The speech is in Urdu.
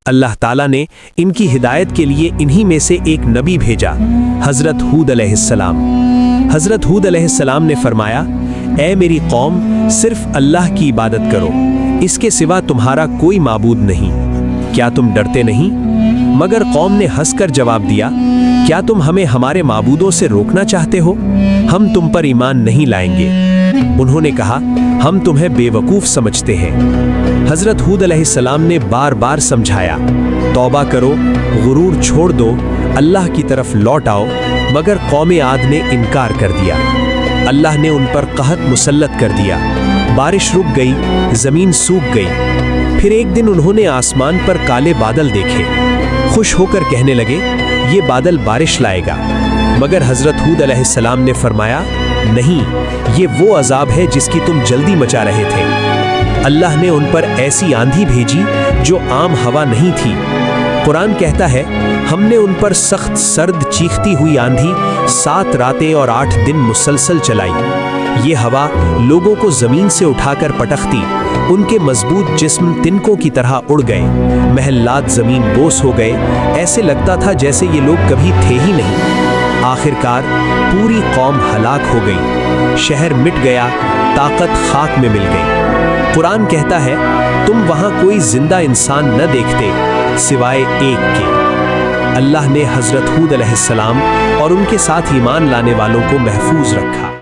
اللہ تعالیٰ نے ان کی ہدایت کے لیے انہی میں سے ایک نبی بھیجا، حضرت ہود علیہ السلام۔ حضرت ہود علیہ السلام نے فرمایا، اے میری قوم، صرف اللہ کی عبادت کرو، اس کے سوا تمہارا کوئی معبود نہیں۔ کیا تم ڈرتے نہیں؟ مگر قوم نے ہنس کر جواب دیا، کیا تم ہمیں ہمارے معبودوں سے روکنا چاہتے ہو؟ ہم تم پر ایمان نہیں لائیں گے۔ انہوں نے کہا، ہم تمہیں بے وقوف سمجھتے ہیں۔ حضرت ہود علیہ السلام نے بار بار سمجھایا، توبہ کرو، غرور چھوڑ دو، اللہ کی طرف لوٹ آؤ، مگر قوم عاد نے انکار کر دیا۔ اللہ نے ان پر قحط مسلط کر دیا، بارش رک گئی، زمین سوکھ گئی۔ پھر ایک دن انہوں نے آسمان پر کالے بادل دیکھے، خوش ہو کر کہنے لگے، یہ بادل بارش لائے گا۔ مگر حضرت ہود علیہ السلام نے فرمایا، نہیں، یہ وہ عذاب ہے جس کی تم جلدی مچا رہے تھے۔ اللہ نے ان پر ایسی آندھی بھیجی جو عام ہوا نہیں تھی۔ قرآن کہتا ہے، ہم نے ان پر سخت سرد چیختی ہوئی آندھی 7 راتیں اور 8 دن مسلسل چلائی۔ یہ ہوا لوگوں کو زمین سے اٹھا کر پٹختی، ان کے مضبوط جسم تنکوں کی طرح اڑ گئے، محلات زمین بوس ہو گئے، ایسے لگتا تھا جیسے یہ لوگ کبھی تھے ہی نہیں۔ آخر کار پوری قوم ہلاک ہو گئی، شہر مٹ گیا، طاقت خاک میں مل گئی۔ قرآن کہتا ہے، تم وہاں کوئی زندہ انسان نہ دیکھتے سوائے ایک کے۔ اللہ نے حضرت ہود علیہ السلام اور ان کے ساتھ ایمان لانے والوں کو محفوظ رکھا۔